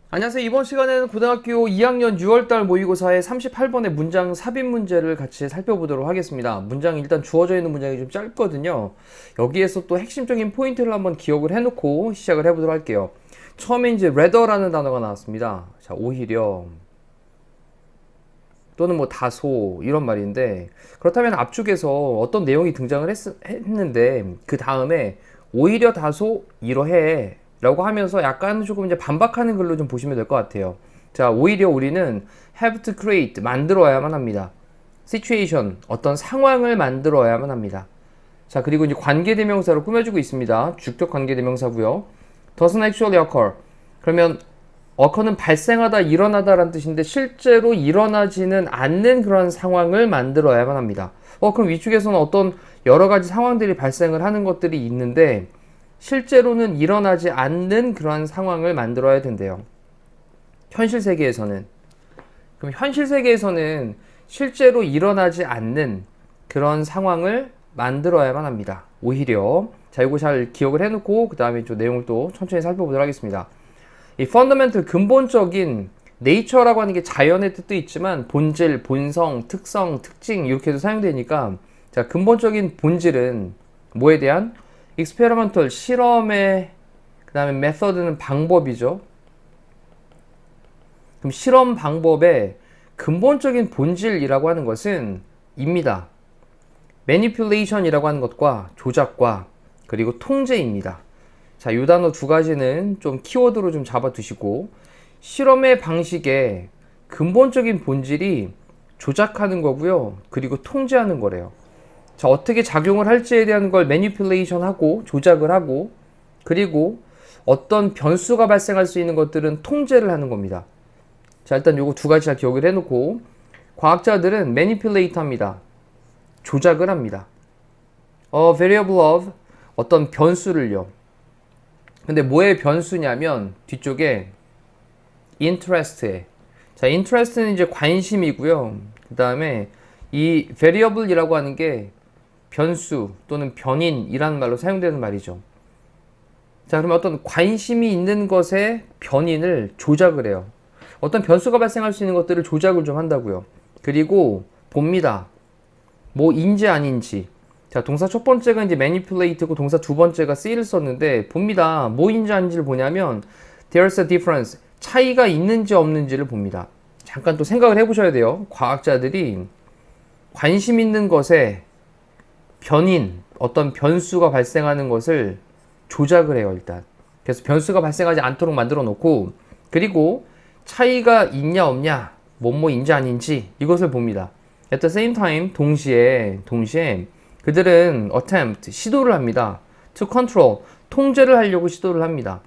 안녕하세요. 이번 시간에는 고등학교 2학년 6월달 모의고사의 38번의 문장 삽입 문제를 같이 살펴보도록 하겠습니다. 문장이 일단 주어져 있는 문장이 좀 짧거든요. 여기에서 또 핵심적인 포인트를 한번 기억을 해놓고 시작을 해보도록 할게요. 처음에 이제 rather라는 단어가 나왔습니다. 자, 오히려 또는 뭐 다소 이런 말인데, 그렇다면 앞쪽에서 어떤 내용이 등장을 했는데 그 다음에 오히려 다소 이러해 라고 하면서 약간 조금 이제 반박하는 글로 좀 보시면 될 것 같아요. 자, 오히려 우리는 have to create, 만들어야만 합니다. situation, 어떤 상황을 만들어야만 합니다. 자, 그리고 이제 관계대명사로 꾸며주고 있습니다. 주격 관계대명사고요. doesn't actually occur. 그러면 occur는 발생하다, 일어나다 라는 뜻인데 실제로 일어나지는 않는 그런 상황을 만들어야만 합니다. 그럼 위쪽에서는 어떤 여러 가지 상황들이 발생을 하는 것들이 있는데 실제로는 일어나지 않는 그런 상황을 만들어야 된대요. 현실 세계에서는. 그럼 현실 세계에서는 실제로 일어나지 않는 그런 상황을 만들어야만 합니다. 오히려. 자, 이거 잘 기억을 해놓고 그 다음에 좀 내용을 또 천천히 살펴보도록 하겠습니다. 이 fundamental, 근본적인 nature라고 하는 게 자연의 뜻도 있지만 본질, 본성, 특성, 특징 이렇게도 사용되니까, 자, 근본적인 본질은 뭐에 대한? experimental, 실험의, 그 다음에 method는 방법이죠. 그럼 실험 방법의 근본적인 본질이라고 하는 것은 입니다. manipulation이라고 하는 것과 조작과 그리고 통제입니다. 자, 이 단어 두 가지는 좀 키워드로 좀 잡아 두시고, 실험의 방식의 근본적인 본질이 조작하는 거고요. 그리고 통제하는 거래요. 자, 어떻게 작용을 할지에 대한 걸 매니플레이션 하고 조작을 하고, 그리고 어떤 변수가 발생할 수 있는 것들은 통제를 하는 겁니다. 자, 일단 요거 두 가지 잘 기억을 해놓고, 과학자들은 매니플레이트 합니다. 조작을 합니다. variable of, 어떤 변수를요. 근데 뭐의 변수냐면 뒤쪽에 interest에, 자, interest는 이제 관심이고요. 그 다음에 이 variable이라고 하는 게 변수 또는 변인이라는 말로 사용되는 말이죠. 자, 그러면 어떤 관심이 있는 것의 변인을 조작을 해요. 어떤 변수가 발생할 수 있는 것들을 조작을 좀 한다고요. 그리고 봅니다. 뭐인지 아닌지. 자, 동사 첫 번째가 이제 manipulate고 동사 두 번째가 see를 썼는데, 봅니다. 뭐인지 아닌지를 보냐면 there's a difference, 차이가 있는지 없는지를 봅니다. 잠깐 또 생각을 해보셔야 돼요. 과학자들이 관심 있는 것에 변인, 어떤 변수가 발생하는 것을 조작을 해요, 일단. 그래서 변수가 발생하지 않도록 만들어 놓고, 그리고 차이가 있냐 없냐, 뭐뭐인지 아닌지 이것을 봅니다. At the same time, 동시에 그들은 attempt, 시도를 합니다. to control, 통제를 하려고 시도를 합니다.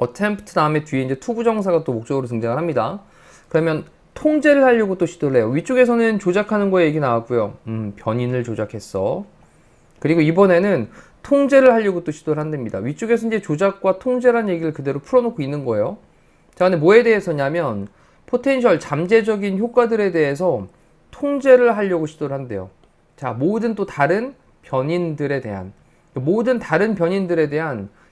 attempt 다음에 뒤에 이제 to 부정사가 또 목적으로 등장을 합니다. 그러면 통제를 하려고 또 시도를 해요. 위쪽에서는 조작하는 거에 얘기 나왔고요. 변인을 조작했어. 그리고 이번에는 통제를 하려고 또 시도를 한답니다. 위쪽에서 이제 조작과 통제라는 얘기를 그대로 풀어놓고 있는 거예요. 자, 근데 뭐에 대해서냐면 포텐셜, 잠재적인 효과들에 대해서 통제를 하려고 시도를 한대요. 자, 모든 또 다른 변인들에 대한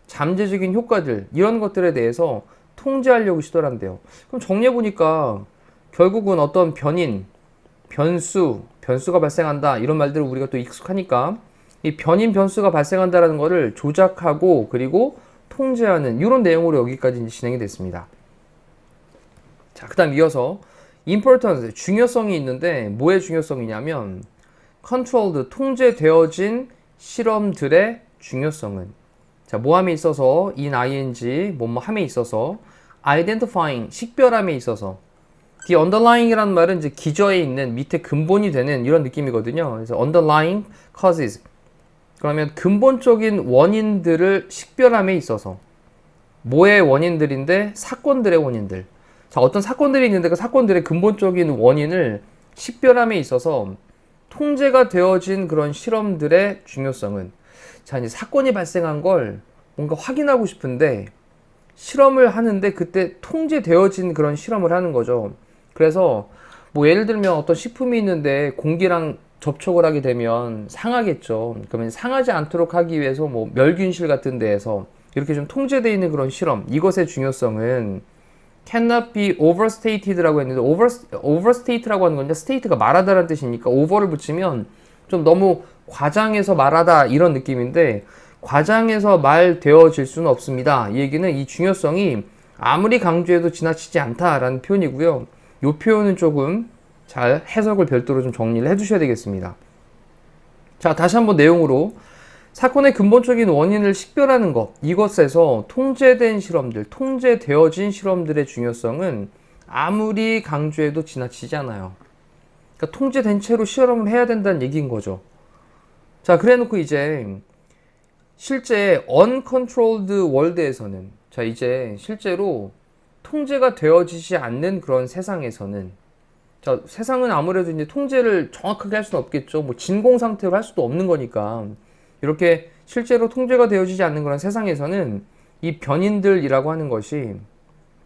잠재적인 효과들, 이런 것들에 대해서 통제하려고 시도를 한대요. 그럼 정리해보니까 결국은 어떤 변인, 변수가 발생한다, 이런 말들을 우리가 또 익숙하니까 이 변인, 변수가 발생한다라는 거를 조작하고 그리고 통제하는 이런 내용으로 여기까지 이제 진행이 됐습니다. 자, 그 다음 이어서 importance, 중요성이 있는데 뭐의 중요성이냐면 controlled, 통제되어진 실험들의 중요성은, 자, 뭐함에 있어서 ing, 뭐뭐함에 있어서 identifying, 식별함에 있어서 the underlying이라는 말은 이제 기저에 있는, 밑에 근본이 되는 이런 느낌이거든요. 그래서 underlying causes, 그러면 근본적인 원인들을 식별함에 있어서, 뭐의 원인들인데 사건들의 원인들. 자, 어떤 사건들이 있는데 그 사건들의 근본적인 원인을 식별함에 있어서 통제가 되어진 그런 실험들의 중요성은, 자, 이제 사건이 발생한 걸 뭔가 확인하고 싶은데 실험을 하는데 그때 통제되어진 그런 실험을 하는 거죠. 그래서 뭐 예를 들면 어떤 식품이 있는데 공기랑 접촉을 하게 되면 상하겠죠. 그러면 상하지 않도록 하기 위해서 뭐 멸균실 같은 데에서 이렇게 좀 통제되어 있는 그런 실험, 이것의 중요성은 cannot be overstated라고 했는데 overstate라고 하는 건데 state가 말하다라는 뜻이니까 over를 붙이면 좀 너무 과장해서 말하다 이런 느낌인데 과장해서 말되어질 수는 없습니다. 이 얘기는 이 중요성이 아무리 강조해도 지나치지 않다라는 표현이고요. 이 표현은 조금 잘 해석을 별도로 좀 정리를 해주셔야 되겠습니다. 자, 다시 한번 내용으로 사건의 근본적인 원인을 식별하는 것, 이것에서 통제된 실험들, 통제되어진 실험들의 중요성은 아무리 강조해도 지나치지 않아요. 그러니까 통제된 채로 실험을 해야 된다는 얘기인 거죠. 자, 그래 놓고 이제 실제 uncontrolled world에서는, 자, 이제 실제로 통제가 되어지지 않는 그런 세상에서는, 자, 세상은 아무래도 이제 통제를 정확하게 할 수는 없겠죠. 뭐 진공 상태로 할 수도 없는 거니까. 이렇게 실제로 통제가 되어지지 않는 그런 세상에서는 이 변인들이라고 하는 것이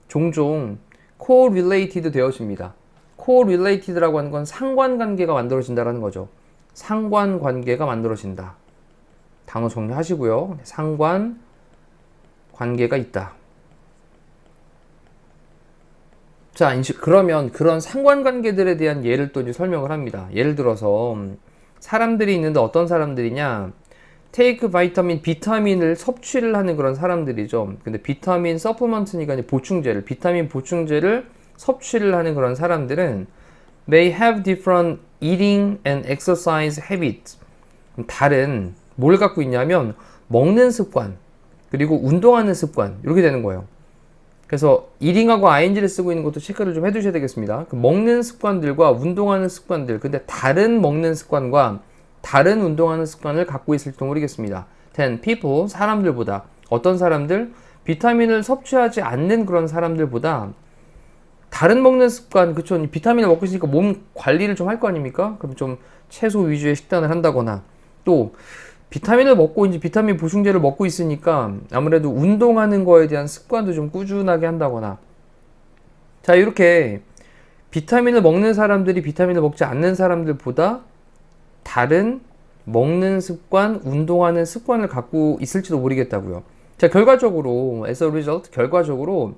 종종 correlated 되어집니다. correlated라고 하는 건 상관관계가 만들어진다는 거죠. 상관관계가 만들어진다. 단어 정리하시고요. 상관관계가 있다. 자, 이제 그러면 그런 상관관계들에 대한 예를 또 이제 설명을 합니다. 예를 들어서 사람들이 있는데 어떤 사람들이냐? 테이크 바이타민, 비타민을 섭취를 하는 그런 사람들이죠. 근데 비타민 서플먼트니까 보충제를, 비타민 보충제를 섭취를 하는 그런 사람들은 may have different eating and exercise habits. 다른 뭘 갖고 있냐면 먹는 습관, 그리고 운동하는 습관, 이렇게 되는 거예요. 그래서 eating하고 ing를 쓰고 있는 것도 체크를 좀 해두셔야 되겠습니다. 그 먹는 습관들과 운동하는 습관들, 근데 다른 먹는 습관과 다른 운동하는 습관을 갖고 있을지도 모르겠습니다. 10 people, 사람들보다, 어떤 사람들? 비타민을 섭취하지 않는 그런 사람들보다 다른 먹는 습관, 그쵸? 비타민을 먹고 있으니까 몸 관리를 좀 할 거 아닙니까? 그럼 좀 채소 위주의 식단을 한다거나, 또 비타민을 먹고 이제 비타민 보충제를 먹고 있으니까 아무래도 운동하는 거에 대한 습관도 좀 꾸준하게 한다거나. 자, 이렇게 비타민을 먹는 사람들이 비타민을 먹지 않는 사람들보다 다른 먹는 습관, 운동하는 습관을 갖고 있을지도 모르겠다고요. 자, 결과적으로 as a result, 결과적으로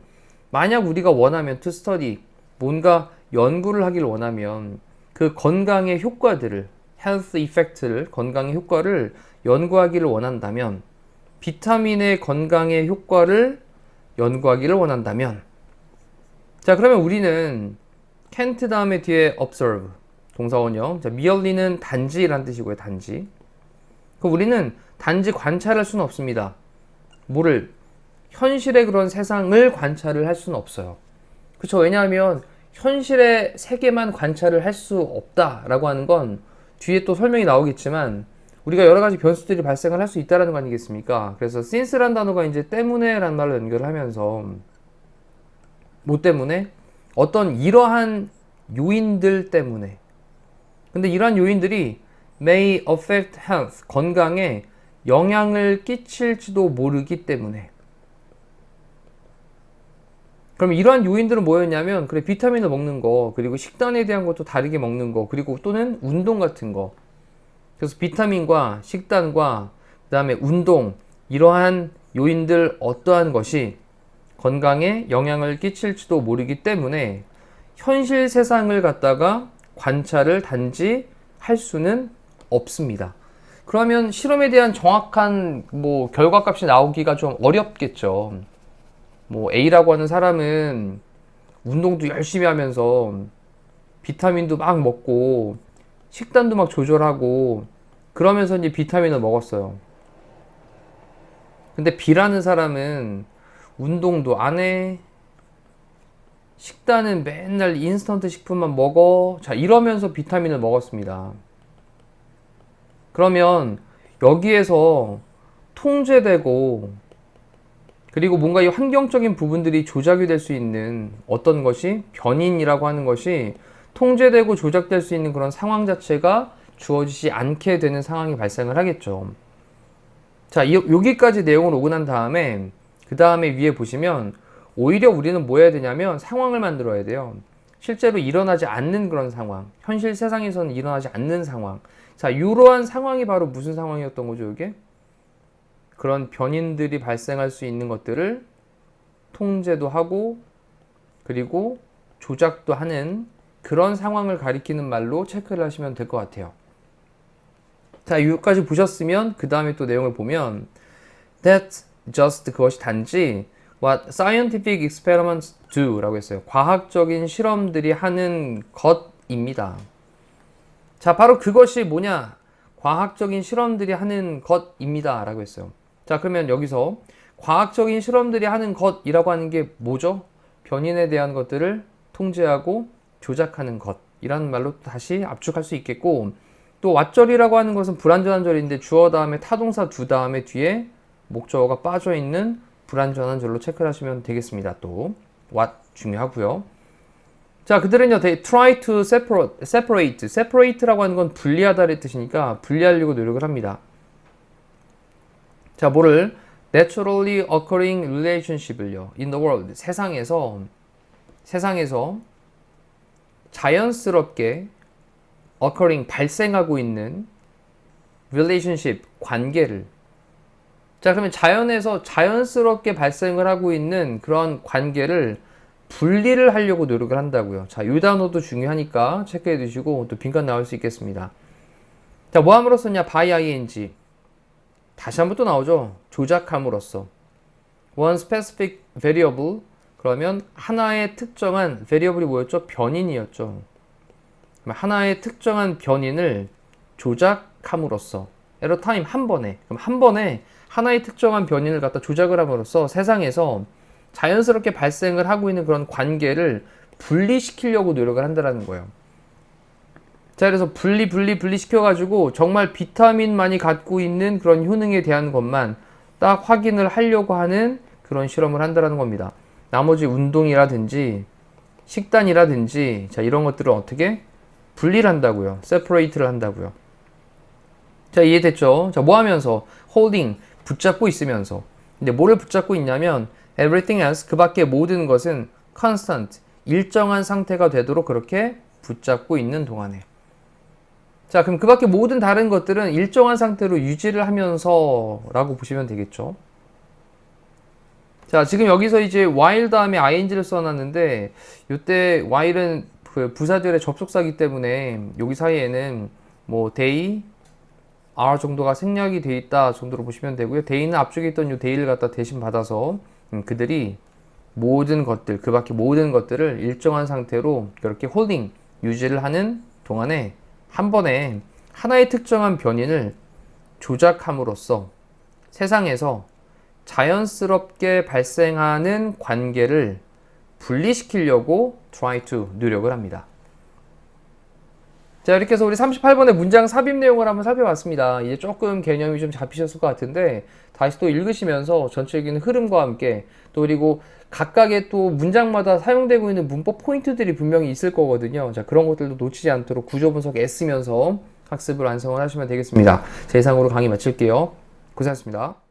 만약 우리가 원하면 to study, 뭔가 연구를 하길 원하면 그 건강의 효과들을, health effect를, 건강의 효과를 연구하기를 원한다면, 비타민의 건강의 효과를 연구하기를 원한다면, 자, 그러면 우리는 can't 다음에 뒤에 observe, 동사원형. 자, merely는 단지라는 뜻이고요, 단지. 그럼 우리는 단지 관찰할 수는 없습니다. 뭐를? 현실의 그런 세상을 관찰을 할 수는 없어요. 그쵸? 왜냐하면 현실의 세계만 관찰을 할 수 없다라고 하는 건 뒤에 또 설명이 나오겠지만 우리가 여러 가지 변수들이 발생을 할 수 있다는 거 아니겠습니까? 그래서 since라는 단어가 이제 때문에라는 말로 연결을 하면서 뭐 때문에? 어떤 이러한 요인들 때문에. 근데 이러한 요인들이 may affect health, 건강에 영향을 끼칠지도 모르기 때문에. 그럼 이러한 요인들은 뭐였냐면, 그래, 비타민을 먹는 거, 그리고 식단에 대한 것도 다르게 먹는 거, 그리고 또는 운동 같은 거. 그래서 비타민과 식단과 그 다음에 운동, 이러한 요인들 어떠한 것이 건강에 영향을 끼칠지도 모르기 때문에 현실 세상을 갖다가 관찰을 단지 할 수는 없습니다. 그러면 실험에 대한 정확한 뭐 결과값이 나오기가 좀 어렵겠죠. 뭐 A라고 하는 사람은 운동도 열심히 하면서 비타민도 막 먹고 식단도 막 조절하고 그러면서 이제 비타민을 먹었어요. 근데 B라는 사람은 운동도 안 해, 식단은 맨날 인스턴트 식품만 먹어. 자, 이러면서 비타민을 먹었습니다. 그러면 여기에서 통제되고 그리고 뭔가 이 환경적인 부분들이 조작이 될 수 있는 어떤 것이 변인이라고 하는 것이 통제되고 조작될 수 있는 그런 상황 자체가 주어지지 않게 되는 상황이 발생을 하겠죠. 자, 여기까지 내용을 오고 난 다음에 그 다음에 위에 보시면 오히려 우리는 뭐 해야 되냐면 상황을 만들어야 돼요. 실제로 일어나지 않는 그런 상황, 현실 세상에서는 일어나지 않는 상황. 자, 이러한 상황이 바로 무슨 상황이었던 거죠, 이게? 그런 변인들이 발생할 수 있는 것들을 통제도 하고 그리고 조작도 하는 그런 상황을 가리키는 말로 체크를 하시면 될 것 같아요. 자, 여기까지 보셨으면 그 다음에 또 내용을 보면 That's just 그것이 단지 what scientific experiments do 라고 했어요. 과학적인 실험들이 하는 것입니다. 자, 바로 그것이 뭐냐? 과학적인 실험들이 하는 것입니다 라고 했어요. 자, 그러면 여기서 과학적인 실험들이 하는 것이라고 하는 게 뭐죠? 변인에 대한 것들을 통제하고 조작하는 것이라는 말로 다시 압축할 수 있겠고, 또 왓절이라고 하는 것은 불완전한 절인데 주어 다음에 타동사 두 다음에 뒤에 목적어가 빠져있는 불완전한 절로 체크를 하시면 되겠습니다. 또 what 중요하고요. 자, 그들은요, they try to separate라고 하는 건 분리하다의 뜻이니까 분리하려고 노력을 합니다. 자, 뭐를 naturally occurring relationship을요, in the world, 세상에서 자연스럽게 occurring, 발생하고 있는 relationship, 관계를. 자, 그러면 자연에서 자연스럽게 발생을 하고 있는 그런 관계를 분리를 하려고 노력을 한다고요. 자, 이 단어도 중요하니까 체크해 두시고 또 빈칸 나올 수 있겠습니다. 자, 뭐 함으로써냐? by ing. 다시 한번 또 나오죠. 조작함으로써. one specific variable. 그러면 하나의 특정한 variable이 뭐였죠? 변인이었죠. 하나의 특정한 변인을 조작함으로써. at a time, 한 번에. 그럼 한 번에 하나의 특정한 변인을 갖다 조작을 함으로써 세상에서 자연스럽게 발생을 하고 있는 그런 관계를 분리시키려고 노력을 한다는 거예요. 자, 그래서 분리시켜가지고 정말 비타민만이 갖고 있는 그런 효능에 대한 것만 딱 확인을 하려고 하는 그런 실험을 한다는 겁니다. 나머지 운동이라든지 식단이라든지 자, 이런 것들을 어떻게 분리를 한다고요. separate를 한다고요. 자, 이해됐죠? 자, 뭐 하면서? holding, 붙잡고 있으면서. 근데 뭐를 붙잡고 있냐면 everything else, 그 밖에 모든 것은 constant, 일정한 상태가 되도록 그렇게 붙잡고 있는 동안에. 자, 그럼 그 밖에 모든 다른 것들은 일정한 상태로 유지를 하면서 라고 보시면 되겠죠. 자, 지금 여기서 이제 while 다음에 ing를 써놨는데 이때 while은 그 부사절의 접속사이기 때문에 여기 사이에는 뭐 they, are 정도가 생략이 돼 있다 정도로 보시면 되고요. they는 앞쪽에 있던 이 they를 갖다 대신 받아서 그들이 모든 것들, 그 밖에 모든 것들을 일정한 상태로 그렇게 holding, 유지를 하는 동안에 한 번에 하나의 특정한 변인을 조작함으로써 세상에서 자연스럽게 발생하는 관계를 분리시키려고 try to, 노력을 합니다. 자, 이렇게 해서 우리 38번의 문장 삽입 내용을 한번 살펴봤습니다. 이제 조금 개념이 좀 잡히셨을 것 같은데 다시 또 읽으시면서 전체적인 흐름과 함께 또 그리고 각각의 또 문장마다 사용되고 있는 문법 포인트들이 분명히 있을 거거든요. 자, 그런 것들도 놓치지 않도록 구조 분석 애쓰면서 학습을 완성을 하시면 되겠습니다. 자, 이상으로 강의 마칠게요. 고생하셨습니다.